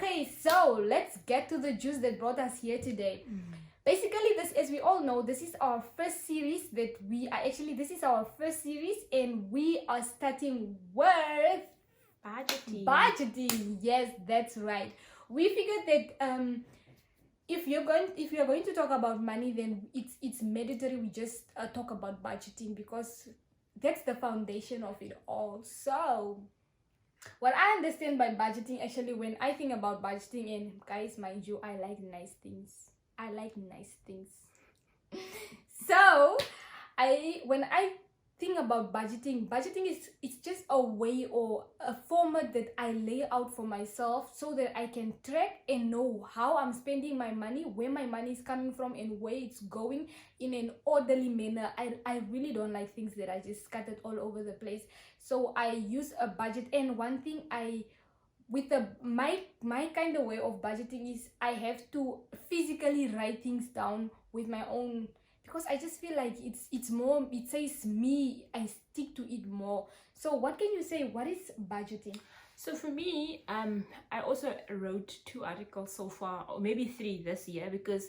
Okay, so let's get to the juice that brought us here today. Basically, this, as we all know, this is our first series this is our first series, and we are starting with budgeting. Yes, that's right. We figured that if you're going to talk about money, then it's mandatory we just talk about budgeting, because that's the foundation of it all. So what I understand by budgeting, actually, when I think about budgeting, and guys, mind you, I like nice things. So when I think about budgeting is, it's just a way or a format that I lay out for myself so that I can track and know how I'm spending my money, where my money is coming from, and where it's going in an orderly manner. I really don't like things that are just scattered all over the place. So I use a budget. And one thing my kind of way of budgeting is I have to physically write things down with my own, because I just feel like it's more, it says me, I stick to it more. So what can you say, what is budgeting? So for me, I also wrote 2 articles so far, or maybe 3 this year, because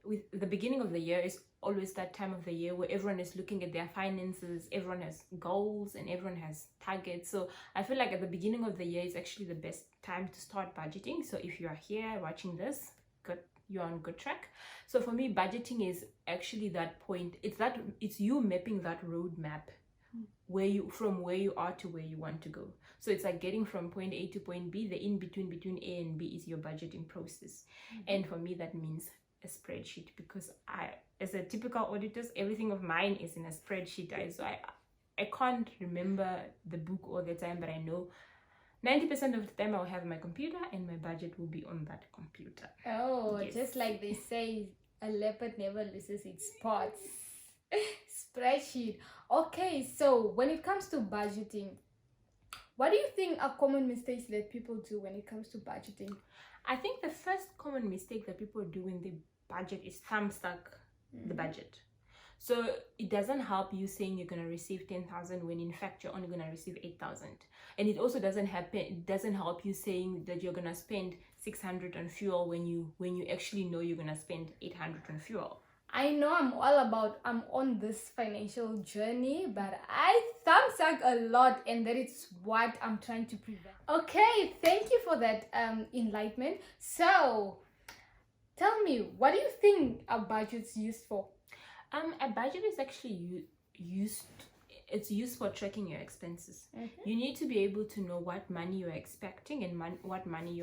with the beginning of the year is always that time of the year where everyone is looking at their finances, everyone has goals and everyone has targets. So I feel like at the beginning of the year is actually the best time to start budgeting. So if you are here watching this, good, you're on good track. So for me, budgeting is actually that point. It's you mapping that roadmap from where you are to where you want to go. So it's like getting from point A to point B. The in between A and B is your budgeting process. And for me, that means a spreadsheet, because I, as a typical auditor, everything of mine is in a spreadsheet. So I can't remember the book all the time, but I know 90% of the time I'll have my computer and my budget will be on that computer. Oh, yes. Just like they say, a leopard never loses its spots. Spreadsheet. Okay, so when it comes to budgeting, what do you think are common mistakes that people do when it comes to budgeting? I think the first common mistake that people do when they budget is thumbstuck the budget. So it doesn't help you saying you're going to receive 10,000 when in fact you're only going to receive 8,000. And it also doesn't help you saying that you're going to spend 600 on fuel when you actually know you're going to spend 800 on fuel. I know I'm on this financial journey, but I thumbsuck a lot, and that is what I'm trying to prevent. Okay, thank you for that enlightenment. So tell me, what do you think a budget's used for? A budget is actually used for tracking your expenses. You need to be able to know what money you're expecting and what money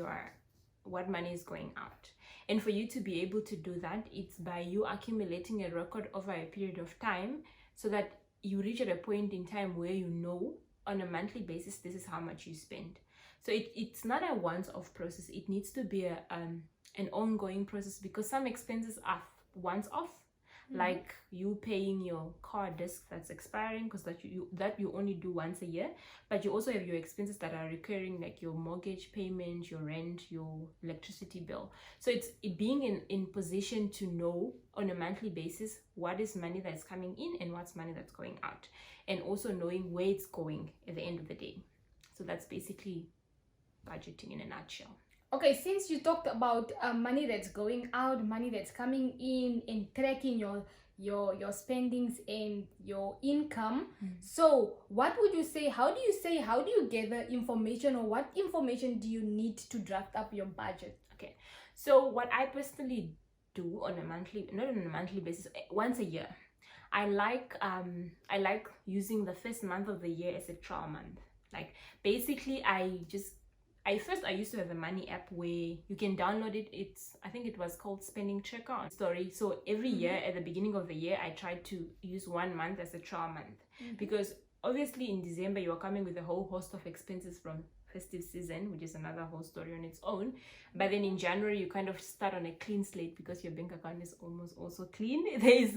is going out. And for you to be able to do that, it's by you accumulating a record over a period of time, so that you reach at a point in time where you know on a monthly basis this is how much you spend. So it's not a once-off process. It needs to be an ongoing process, because some expenses are once-off, like you paying your car disc that's expiring, because that you only do once a year. But you also have your expenses that are recurring, like your mortgage payment, your rent, your electricity bill. So it's being in position to know on a monthly basis what is money that's coming in and what's money that's going out, and also knowing where it's going at the end of the day. So that's basically budgeting in a nutshell. Okay, since you talked about money that's going out, money that's coming in, and tracking your spendings and your income, so what would you say, how do you gather information, or what information do you need to draft up your budget? Okay, so what I personally do not on a monthly basis, once a year, I like using the first month of the year as a trial month. Like basically I used to have a money app where you can download it. I think it was called Spending Checker on Story. So every year at the beginning of the year, I tried to use 1 month as a trial month, because obviously in December you are coming with a whole host of expenses from festive season, which is another whole story on its own. But then in January you kind of start on a clean slate, because your bank account is almost also clean. There's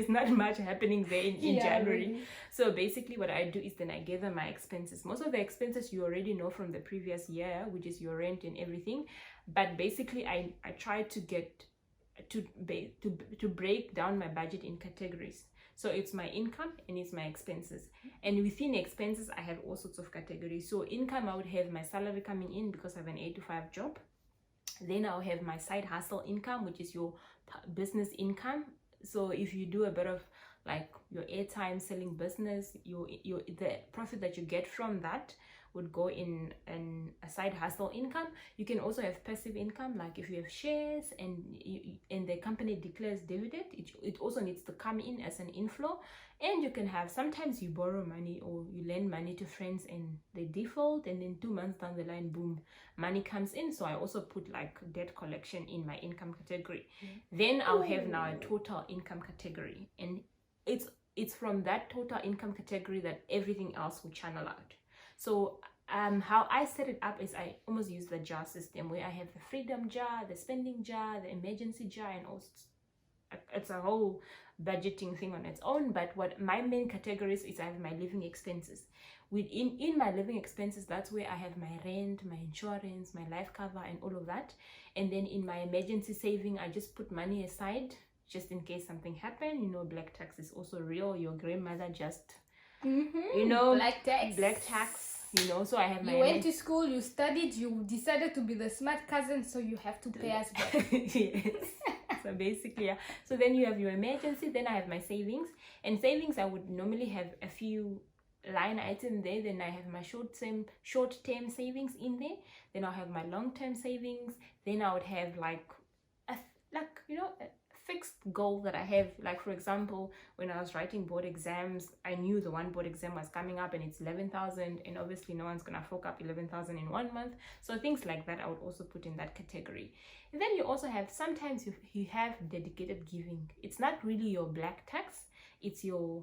not much happening there in January. Really. So basically what I do is then I gather my expenses. Most of the expenses you already know from the previous year, which is your rent and everything. But basically I try to get to break down my budget in categories. So it's my income and it's my expenses. And within expenses, I have all sorts of categories. So income, I would have my salary coming in because I have an 8 to 5 job. Then I'll have my side hustle income, which is your business income. So if you do a bit of like your airtime selling business, the profit that you get from that would go in a side hustle income. You can also have passive income, like if you have shares and the company declares dividend, it also needs to come in as an inflow. And you can have, sometimes you borrow money or you lend money to friends and they default, and then 2 months down the line, boom, money comes in. So I also put like debt collection in my income category. Then I'll have now a total income category, and it's from that total income category that everything else will channel out. So how I set it up is I almost use the jar system, where I have the freedom jar, the spending jar, the emergency jar, and also it's a whole budgeting thing on its own. But what my main categories is, I have my living expenses. In my living expenses, that's where I have my rent, my insurance, my life cover, and all of that. And then in my emergency saving, I just put money aside just in case something happened. You know, black tax is also real. Your grandmother just you know, black tax, you know. So I have my you went to school, you studied, you decided to be the smart cousin, so you have to pay us back. Yes. So basically, yeah. So then you have your emergency. Then I have my savings, and savings I would normally have a few line items there. Then I have my short-term savings in there. Then I'll have my long-term savings. Then I would have like a fixed goal that I have. Like, for example, when I was writing board exams, I knew the one board exam was coming up and it's 11,000, and obviously no one's gonna fork up 11,000 in 1 month. So things like that I would also put in that category. And then you also have, sometimes you have dedicated giving. It's not really your black tax, it's your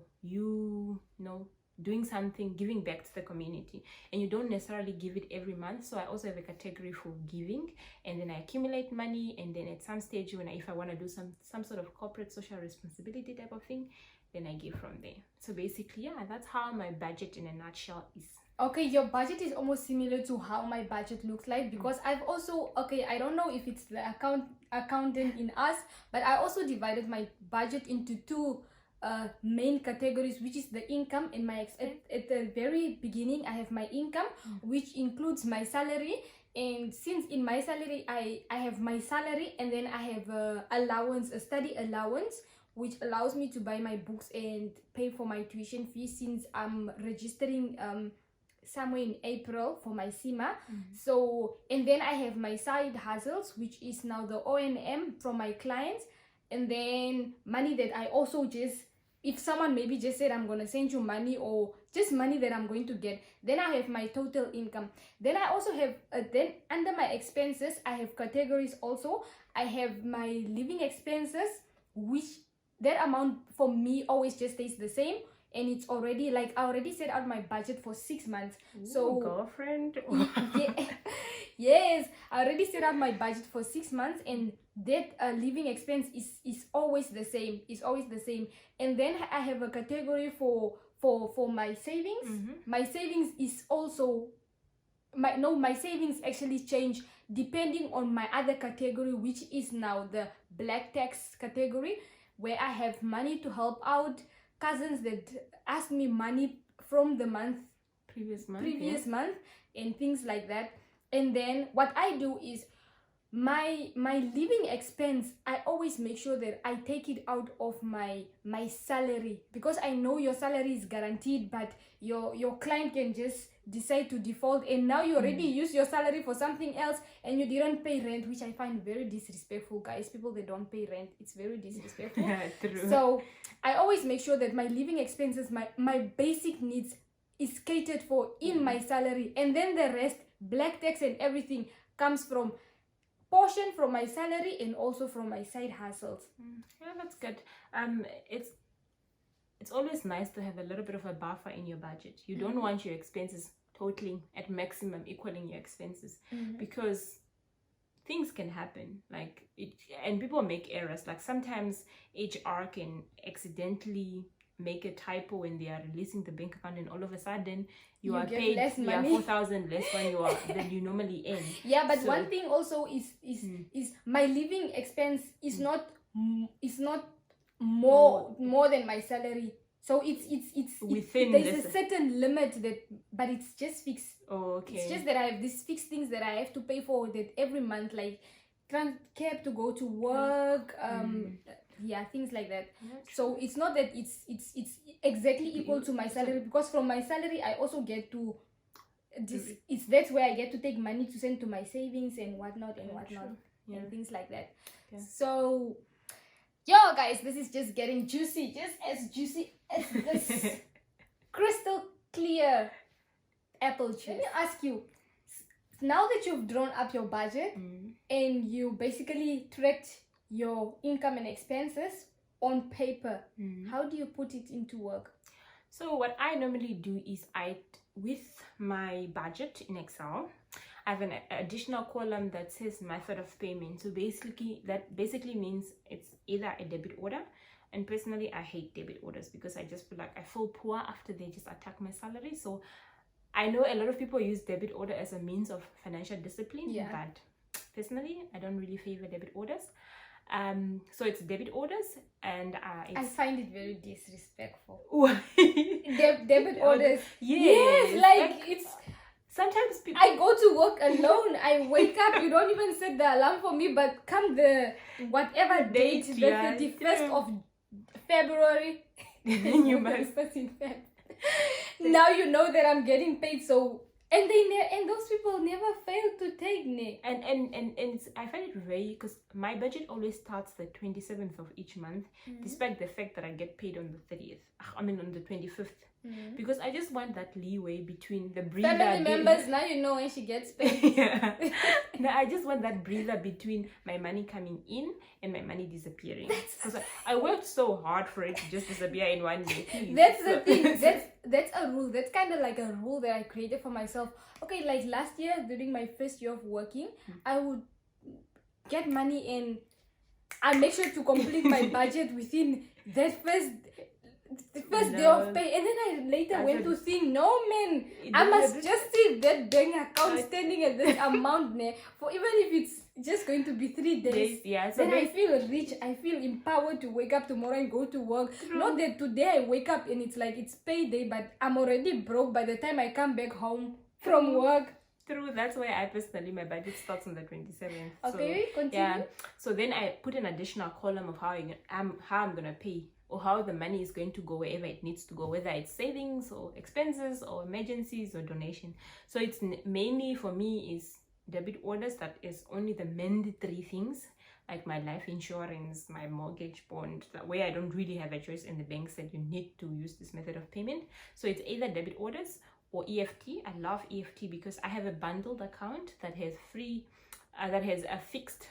doing something, giving back to the community, and you don't necessarily give it every month. So I also have a category for giving, and then I accumulate money, and then at some stage, if I want to do some sort of corporate social responsibility type of thing, then I give from there. So basically, yeah, that's how my budget in a nutshell is. Okay, your budget is almost similar to how my budget looks like, because I've also, I don't know if it's the accountant in us, but I also divided my budget into two main categories, which is the income and my at the very beginning I have my income, which includes my salary. And since in my salary I have my salary, and then I have a study allowance, which allows me to buy my books and pay for my tuition fees, since I'm registering somewhere in April for my CIMA. So, and then I have my side hustles, which is now the O&M from my clients. And then money that I also just, if someone maybe just said, I'm going to send you money, or just money that I'm going to get, then I have my total income. Then I also have, then under my expenses, I have categories also. I have my living expenses, which that amount for me always just stays the same. And it's already, like, I already set out my budget for 6 months. Ooh, so girlfriend. Yes, I already set out my budget for 6 months, and that living expense is always the same. It's always the same. And then I have a category for my savings. My savings is also my savings actually change depending on my other category, which is now the black tax category, where I have money to help out cousins that ask me money from the previous month and things like that. And then what I do is my living expense, I always make sure that I take it out of my salary, because I know your salary is guaranteed, but your client can just decide to default, and now you already use your salary for something else, and you didn't pay rent, which I find very disrespectful, guys. People that don't pay rent, it's very disrespectful. Yeah, true. So I always make sure that my living expenses, my basic needs is catered for in my salary, and then the rest, black tax and everything, comes from portion from my salary and also from my side hustles. Yeah, that's good. It's always nice to have a little bit of a buffer in your budget. You don't want your expenses totaling at maximum, equaling your expenses, because things can happen, like it, and people make errors. Like sometimes HR can accidentally make a typo when they are releasing the bank account, and all of a sudden you are paid 4,000 less than you normally earn. Yeah, but so, one thing also is my living expense is not more than my salary. So Within there's this. a certain limit but it's just fixed. Oh, okay. It's just that I have these fixed things that I have to pay for that every month, like cab to go to work, yeah, things like that. So it's not that it's exactly equal to my salary, because from my salary I also get to that's where I get to take money to send to my savings and whatnot and things like that. Yeah. So yo guys, this is just getting juicy, just as juicy as this crystal clear apple juice. Let me ask you, now that you've drawn up your budget and you basically tracked your income and expenses on paper, how do you put it into work? So what I normally do is with my budget in Excel, I have an additional column that says method of payment. So that basically means it's either a debit order, and personally I hate debit orders because I just feel like I feel poor after they just attack my salary. So I know a lot of people use debit order as a means of financial discipline, but personally I don't really favor debit orders. So it's debit orders, and I find it very disrespectful. Why? Debit orders. Yes, like it's sometimes people... I go to work alone. I wake up. You don't even set the alarm for me. But come the whatever date, the 31st of February, you must. Now you know that I'm getting paid. So and those people never fail to take me. And I find it very, because my budget always starts the 27th of each month, despite the fact that I get paid on the 30th. I mean on the 25th. Because I just want that leeway between the breather. Family members, now you know when she gets paid. Yeah. No, I just want that breather between my money coming in and my money disappearing. Because I worked so hard for it to just disappear in one day. Please. That's the thing. That's a rule. That's kind of like a rule that I created for myself. Okay, like last year during my first year of working, I would get money and I make sure to complete my budget within that first day of pay, and then I later went to think, no man, I must just see that bank account standing at this amount for even if it's just going to be 3 days. Yeah, so then I feel rich, I feel empowered to wake up tomorrow and go to work. Not that today I wake up and it's like it's payday, but I'm already broke by the time I come back home from work. True, that's why I personally, my budget starts on the 27th. Okay, so, continue. Yeah, so then I put an additional column of how I'm gonna pay, or how the money is going to go wherever it needs to go, whether it's savings or expenses or emergencies or donation. So it's mainly for me is debit orders, that is only the mandatory things like my life insurance, my mortgage bond, where I don't really have a choice, and the bank said you need to use this method of payment. So it's either debit orders or EFT. I love EFT because I have a bundled account that has a fixed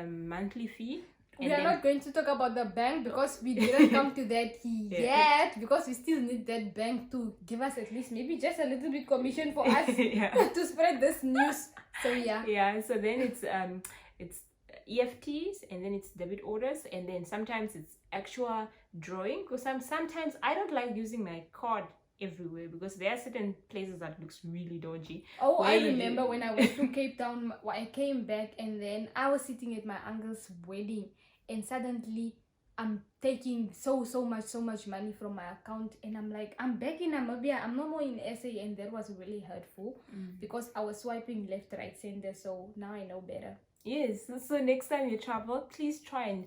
monthly fee. We are not going to talk about the bank because we didn't come to that yet, because we still need that bank to give us at least maybe just a little bit commission for us to spread this news. So yeah, so then it's EFTs, and then it's debit orders, and then sometimes it's actual drawing, because sometimes I don't like using my card everywhere because there are certain places that looks really dodgy. Oh, I remember when I went to Cape Town, I came back and then I was sitting at my uncle's wedding, and suddenly I'm taking so much money from my account, and I'm like, I'm back in Namibia, I'm no more in SA, and that was really hurtful because I was swiping left, right, center. So now I know better. Yes, so next time you travel, please try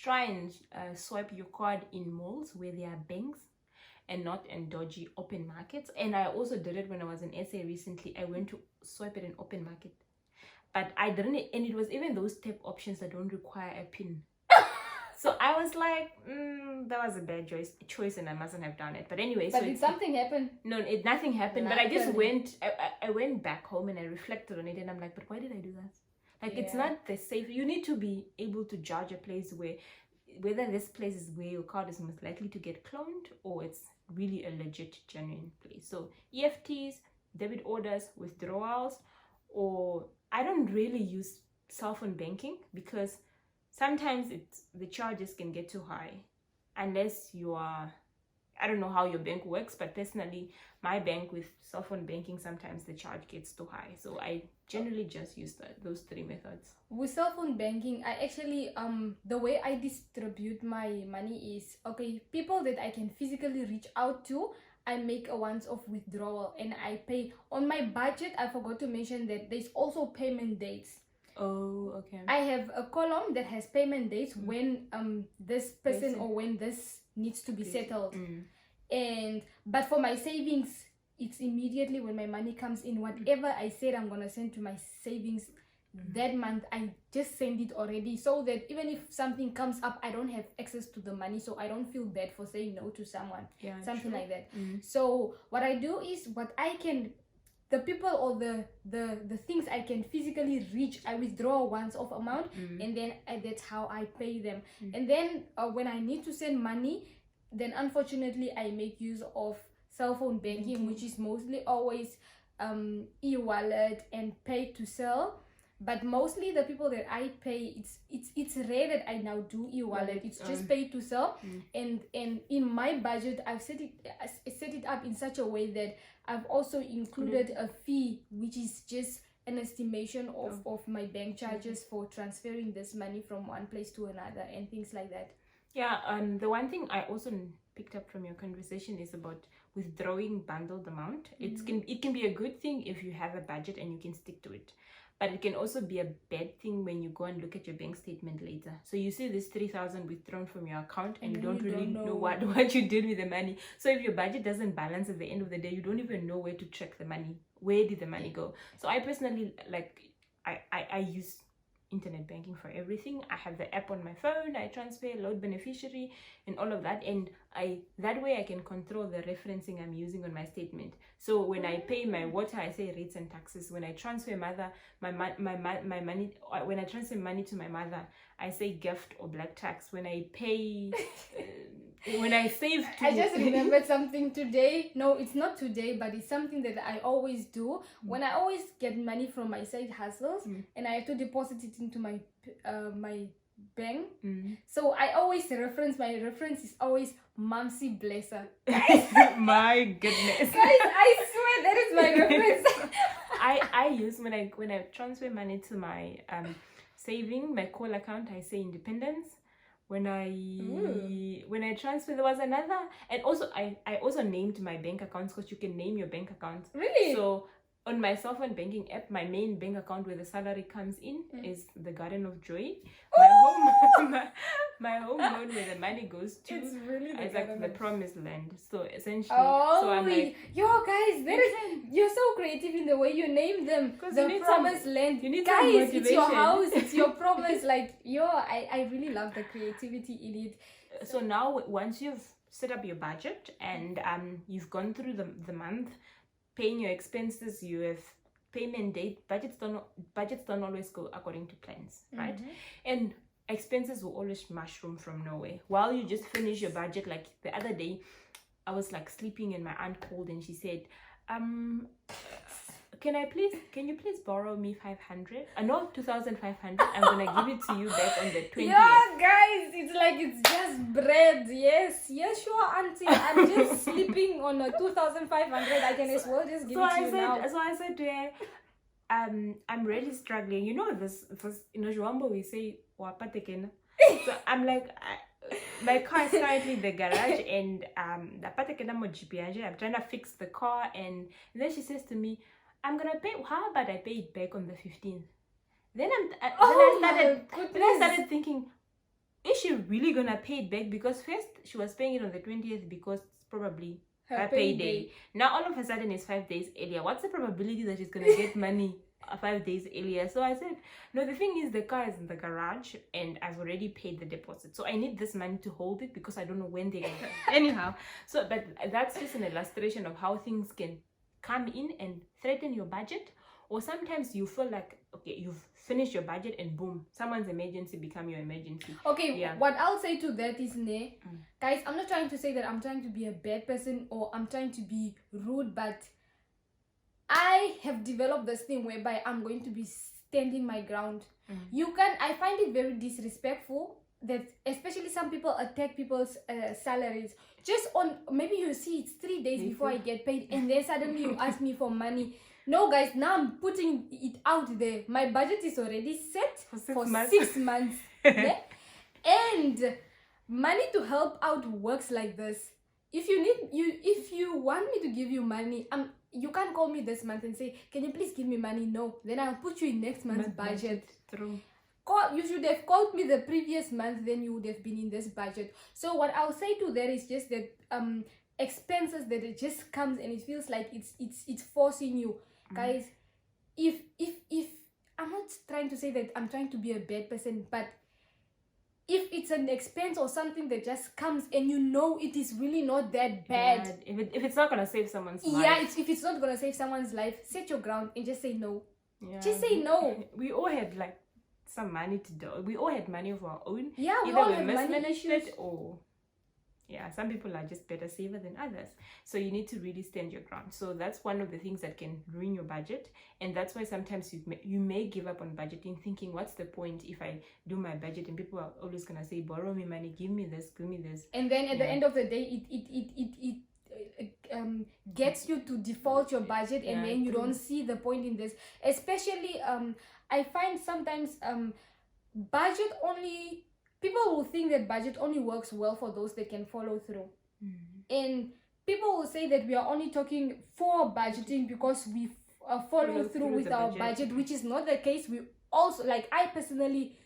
and swipe your card in malls where there are banks, and not in dodgy open markets. And I also did it when I was in SA recently. I went to swipe it in open market, but I didn't, and it was even those tap options that don't require a pin. So I was like, that was a bad choice, and I mustn't have done it. But anyway, but did something happen? No, nothing happened. But I just I went back home and I reflected on it, and I'm like, but why did I do that? Like, it's not the safe. You need to be able to judge a place whether this place is where your card is most likely to get cloned, or it's really a legit, genuine place. So EFTs, debit orders, withdrawals, or I don't really use cell phone banking because sometimes the charges can get too high unless you are I don't know how your bank works, but personally, my bank with cell phone banking, sometimes the charge gets too high. So I generally just use those 3 methods. With cell phone banking, I actually the way I distribute my money is, okay, people that I can physically reach out to, I make a once-off withdrawal and I pay. On my budget, I forgot to mention that there's also payment dates. Oh, okay. I have a column that has payment dates when this person or when this needs to be settled. But for my savings, it's immediately when my money comes in. Whatever I said I'm gonna send to my savings that month, I just send it already, so that even if something comes up, I don't have access to the money, so I don't feel bad for saying no to someone. Something like that. So what I do is, what I can, the people or the things I can physically reach, I withdraw once off amount, and then that's how I pay them. And then when I need to send money, then unfortunately I make use of cell phone banking, which is mostly always e-wallet and pay to sell. But mostly the people that I pay, it's rare that I now do e-wallet. It's just pay to sell. And in my budget, I've set it up in such a way that I've also included a fee, which is just an estimation of my bank charges for transferring this money from one place to another and things like that. Yeah, the one thing I also picked up from your conversation is about withdrawing bundled amount. It can be a good thing if you have a budget and you can stick to it. But it can also be a bad thing when you go and look at your bank statement later. So you see this 3,000 withdrawn from your account and you don't really know what you did with the money. So if your budget doesn't balance at the end of the day, you don't even know where to track the money. Where did the money go? So I personally, I use internet banking for everything. I have the app on my phone, I transfer, load beneficiary and all of that, and that way I can control the referencing I'm using on my statement. So when I pay my water, I say rates and taxes. When I transfer my money, when I transfer money to my mother, I say gift or black tax. When I pay when I save I just remembered something today. No, it's not today, but it's something that I always do. When I always get money from my side hustles and I have to deposit it into my bank. So I always my reference is always Mamsy Blesser. My goodness. Guys, I swear that is my reference. I use when I transfer money to my saving, my call account, I say Independence. When I transfer, there was another, and also I also named my bank accounts, because you can name your bank account. Really? So on my cell phone banking app, my main bank account where the salary comes in is the Garden of Joy. My home loan where the money goes to. It's really the promised land. So essentially, so I'm like, yo guys, you're so creative in the way you name them. The promised land. You need guys, some motivation. It's your house, it's your promise. I really love the creativity in it. So now, once you've set up your budget and you've gone through the month, paying your expenses, you have payment date, budgets don't always go according to plans, right? And expenses will always mushroom from nowhere. While you just finish your budget, like the other day, I was like sleeping and my aunt called and she said, can you please borrow me 500? No, 2,500. I'm gonna give it to you back on the 20th. Yeah, guys, it's like it's just bread. Yes, sure, auntie. I'm just sleeping on a 2,500. I can as well just give it to you now. So I said to her, I'm really struggling. You know this in Ojwambo we say wapatekena. So I'm like, my car is currently in the garage and I'm trying to fix the car, and then she says to me, I'm gonna pay. How about I pay it back on the 15th? Then I started thinking, is she really gonna pay it back? Because first she was paying it on the 20th because it's probably her payday. Now all of a sudden it's 5 days earlier. What's the probability that she's gonna get money 5 days earlier? So I said, no, the thing is the car is in the garage and I've already paid the deposit. So I need this money to hold it because I don't know when they're gonna anyhow. So but that's just an illustration of how things can come in and threaten your budget. Or sometimes you feel like, okay, you've finished your budget and boom, someone's emergency become your emergency. Okay, what I'll say to that is, guys, I'm not trying to say that I'm trying to be a bad person or I'm trying to be rude, but I have developed this thing whereby I'm going to be standing my ground. I find it very disrespectful that especially some people attack people's salaries just on, maybe you see it's 3 days before I get paid, and then suddenly you ask me for money. No, guys, now I'm putting it out there. My budget is already set for 6 months. Yeah? And money to help out works like this. If you want me to give you money, you can't call me this month and say, can you please give me money? No, then I'll put you in next month's budget. True. You should have called me the previous month, then you would have been in this budget. So what I'll say to that is just that expenses that it just comes and it feels like it's forcing you. Guys, if I'm not trying to say that I'm trying to be a bad person, but if it's an expense or something that just comes and you know it is really not that bad, if it's not gonna save someone's life, if it's not gonna save someone's life, set your ground and just say no. Just say no. We all had like some money to do. We all had money of our own. Yeah, we either all we have money mismanaged issues. it, or some people are just better saver than others. So you need to really stand your ground. So that's one of the things that can ruin your budget, and that's why sometimes you may give up on budgeting, thinking, what's the point if I do my budget and people are always gonna say, borrow me money, give me this, and then at the end of the day it gets you to default your budget, and then you don't see the point in this. Especially I find sometimes budget only, people will think that budget only works well for those that can follow through. And people will say that we are only talking for budgeting because we follow through with our budget, which is not the case. We also, like, I personally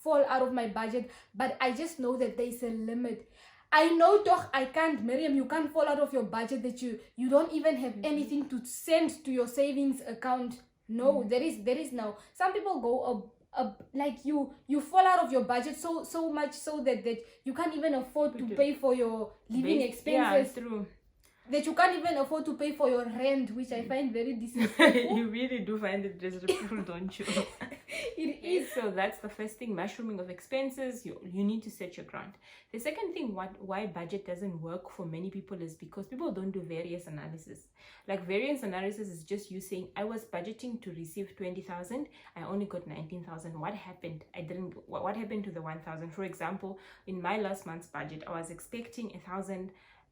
fall out of my budget, but I just know that there's a limit. I know, doch, I can't, Miriam, you can't fall out of your budget that you don't even have anything to send to your savings account. No, there is now. Some people go like you fall out of your budget so much so that you can't even afford to pay for your living expenses. Yeah, true. That you can't even afford to pay for your rent, which I find very disrespectful. You really do find it disrespectful, don't you? It is. So that's the first thing, mushrooming of expenses. You need to set your ground. The second thing, why budget doesn't work for many people, is because people don't do variance analysis. Like, variance analysis is just you saying, I was budgeting to receive 20,000, I only got 19,000. What happened? What happened to the 1,000? For example, in my last month's budget, I was expecting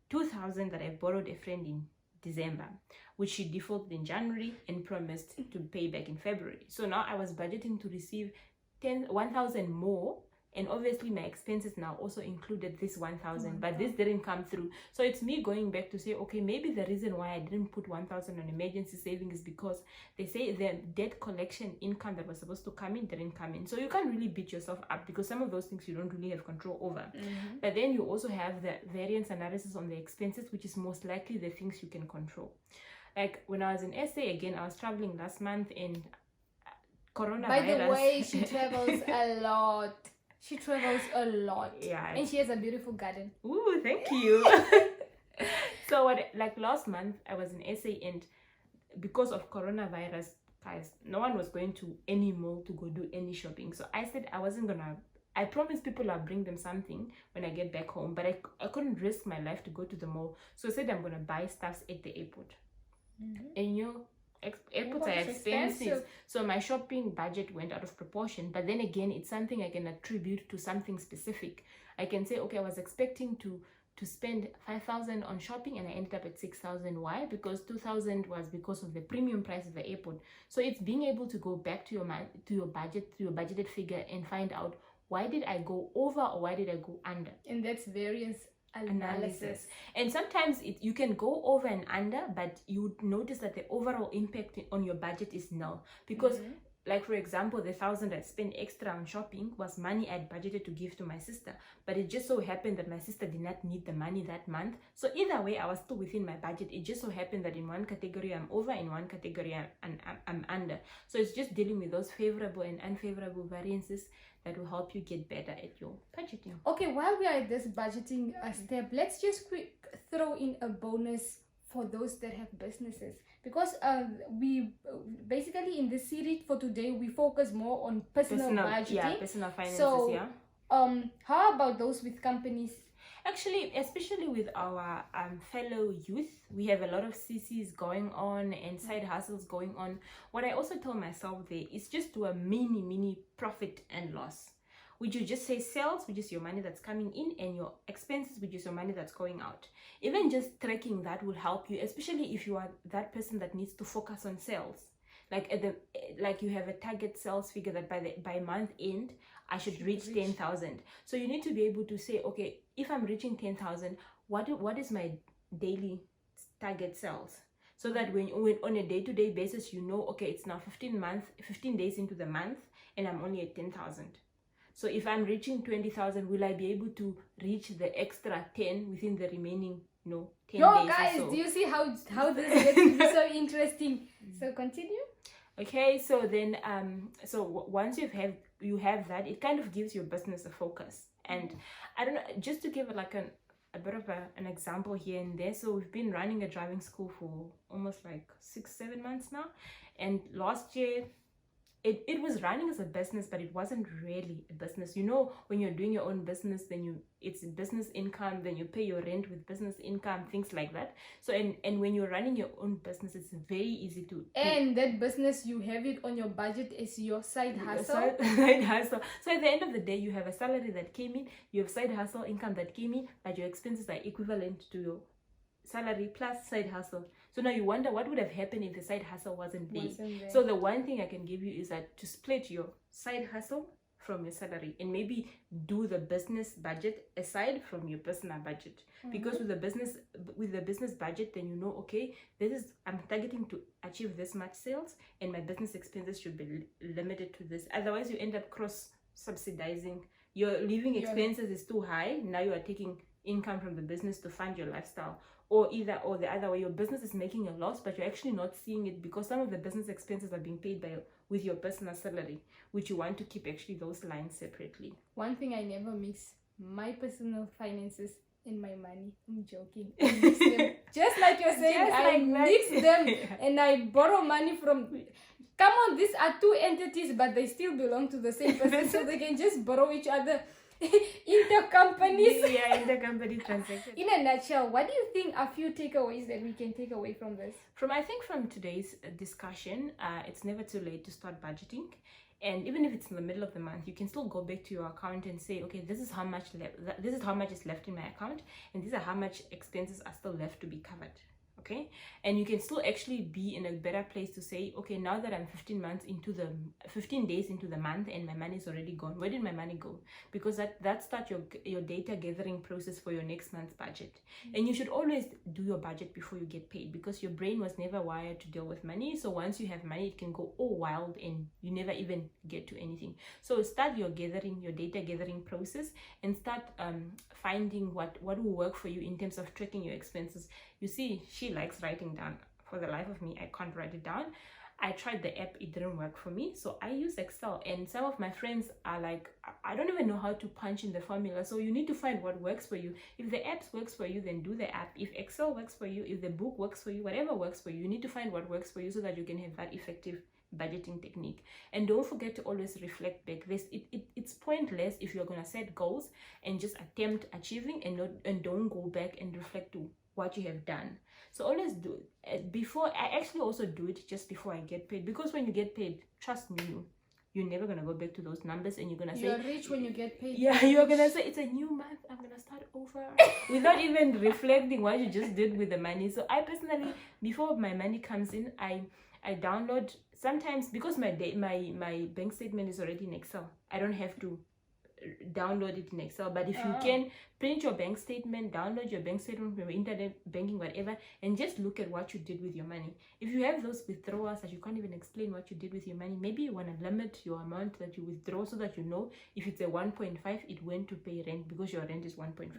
2,000 that I borrowed a friend in December, which she defaulted in January and promised to pay back in February. So now I was budgeting to receive 1,000 more, and obviously my expenses now also included this 1,000, but this didn't come through. So it's me going back to say, okay, maybe the reason why I didn't put 1,000 on emergency saving is because they say the debt collection income that was supposed to come in didn't come in. So you can't really beat yourself up, because some of those things you don't really have control over. But then you also have the variance analysis on the expenses, which is most likely the things you can control. Like when I was in SA, again, I was traveling last month, and coronavirus. By the way, she travels a lot. She travels a lot. Yeah. And she has a beautiful garden. Ooh, thank you. So like last month, I was in SA, and because of coronavirus, guys, no one was going to any mall to go do any shopping. So I said I promised people I'll bring them something when I get back home, but I couldn't risk my life to go to the mall. So I said I'm going to buy stuff at the airport. And airports are expensive, so my shopping budget went out of proportion. But then again, it's something I can attribute to something specific. I can say, okay, I was expecting to spend 5,000 on shopping, and I ended up at 6,000. Why? Because 2,000 was because of the premium price of the airport. So it's being able to go back to your budget, to your budgeted figure, and find out, why did I go over or why did I go under? And that's variance analysis. And sometimes you can go over and under, but you would notice that the overall impact on your budget is null, because like, for example, the 1,000 I spent extra on shopping was money I'd budgeted to give to my sister, but it just so happened that my sister did not need the money that month. So either way, I was still within my budget. It just so happened that in one category I'm over, in one category I'm under. So it's just dealing with those favorable and unfavorable variances that will help you get better at your budgeting. Okay, while we are at this budgeting step, let's just throw in a bonus for those that have businesses, because we basically in this series for today we focus more on personal budgeting, personal finances. So how about those with companies? Actually, especially with our fellow youth, we have a lot of CCs going on and side hustles going on. What I also tell myself there is just do a mini profit and loss. which you just say sales, which is your money that's coming in, and your expenses, which is your money that's going out. Even just tracking that will help you, especially if you are that person that needs to focus on sales. Like you have a target sales figure that by month end I should reach 10,000. So you need to be able to say, okay, if I'm reaching 10,000, what is my daily target sales? So that when on a day-to-day basis, you know, okay, it's now 15 days into the month, and I'm only at 10,000. So if I'm reaching 20,000, will I be able to reach the extra 10 within the remaining 10 days? Guys, or so? do you see how this is getting so interesting? So continue. Okay, so then once you have that, it kind of gives your business a focus. And I don't know, just to give like a bit of an example here and there. So we've been running a driving school for almost like 6-7 months now, and last year it was running as a business, but it wasn't really a business. When you're doing your own business, then it's business income, then you pay your rent with business income, things like that. So and when you're running your own business, it's very easy to that business, you have it on your budget as your side hustle. Side hustle. So at the end of the day, you have a salary that came in, you have side hustle income that came in, but your expenses are equivalent to your salary plus side hustle. So now you wonder what would have happened if the side hustle wasn't there. So the one thing I can give you is that to split your side hustle from your salary, and maybe do the business budget aside from your personal budget. Because with the business budget, then you know, okay, I'm targeting to achieve this much sales, and my business expenses should be limited to this. Otherwise you end up cross subsidizing. Your living expenses is too high. Now you are taking income from the business to fund your lifestyle, or the other way. Your business is making a loss, but you're actually not seeing it because some of the business expenses are being paid with your personal salary, which you want to keep actually those lines separately. One thing I never mix: my personal finances and my money. I'm joking. I mix them. Just like you're saying, I mix them and I borrow money from. Come on, these are two entities, but they still belong to the same person, so they can just borrow each other. Intercompanies. Intercompany transactions. In a nutshell, what do you think are few takeaways that we can take away from this? I think from today's discussion, it's never too late to start budgeting. And even if it's in the middle of the month, you can still go back to your account and say, okay, this is how much is left in my account, and these are how much expenses are still left to be covered. Okay, and you can still actually be in a better place to say, okay, now that I'm 15 days into the month and my money is already gone, where did my money go? Because that starts your data gathering process for your next month's budget. And you should always do your budget before you get paid, because your brain was never wired to deal with money. So once you have money, it can go all wild and you never even get to anything. So start your data gathering process, and start finding what will work for you in terms of tracking your expenses. You see, she likes writing down. For the life of me, I can't write it down. I tried the app, it didn't work for me, so I use Excel. And some of my friends are like, I don't even know how to punch in the formula. So you need to find what works for you. If the app works for you, then do the app. If Excel works for you, if the book works for you, whatever works for you, you need to find what works for you so that you can have that effective budgeting technique. And don't forget to always reflect back. It's pointless if you're going to set goals and just attempt achieving and don't go back and reflect to what you have done. So always do it before. I actually also do it just before I get paid, because when you get paid, trust me, you're never gonna go back to those numbers, and you're gonna say you're rich when you get paid. Yeah, you're gonna say it's a new month, I'm gonna start over without even reflecting what you just did with the money. So I personally, before my money comes in, I download sometimes, because my bank statement is already in Excel. I don't have to download it in Excel, but if you can print your bank statement, download your bank statement from your internet banking, whatever, and just look at what you did with your money. If you have those withdrawals that you can't even explain what you did with your money, maybe you want to limit your amount that you withdraw, so that you know if it's a 1.5, it went to pay rent, because your rent is 1.5.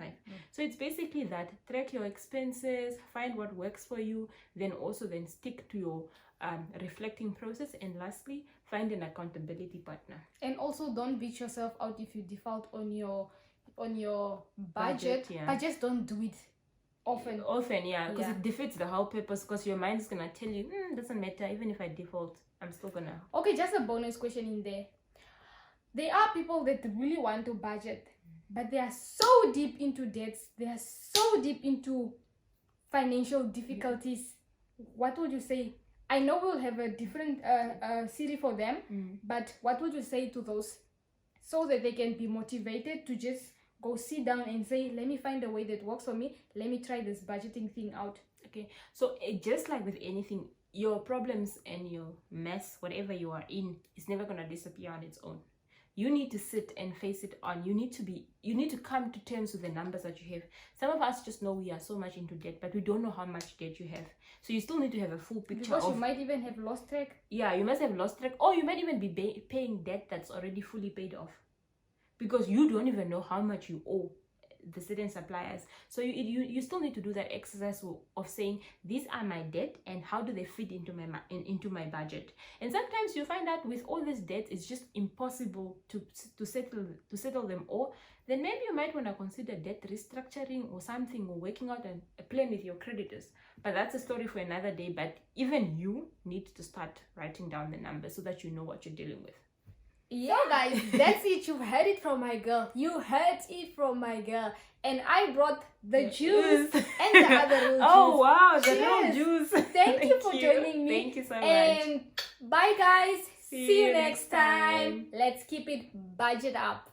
So it's basically that. Track your expenses, find what works for you, then stick to your reflecting process, and lastly, find an accountability partner. And also, don't beat yourself out if you default on your budget. But just don't do it often, because it defeats the whole purpose, because your mind is gonna tell you, doesn't matter, even if I default, I'm still gonna. Okay, just a bonus question in there. There are people that really want to budget, but they are so deep into debts, they are so deep into financial difficulties. What would you say? I know we'll have a different series for them, but what would you say to those so that they can be motivated to just go sit down and say, let me find a way that works for me. Let me try this budgeting thing out. Okay, so just like with anything, your problems and your mess, whatever you are in, is never going to disappear on its own. You need to sit and face it on. You need to come to terms with the numbers that you have. Some of us just know we are so much into debt, but we don't know how much debt you have. So you still need to have a full picture. Because you might even have lost track. Yeah, you must have lost track, or you might even be paying debt that's already fully paid off, because you don't even know how much you owe the certain suppliers. So you still need to do that exercise of saying, these are my debt and how do they fit into my budget. And sometimes you find out with all this debt, it's just impossible to settle them all. Then maybe you might want to consider debt restructuring or something, or working out a plan with your creditors. But that's a story for another day. But even you need to start writing down the numbers so that you know what you're dealing with. Yeah, guys, that's it. You heard it from my girl. You heard it from my girl. And I brought the juice and the other real juice. Oh, wow, the Cheers. real juice. Thank you for joining me. Thank you so much. And bye, guys. See See you you next next time. time. Let's keep it budget up.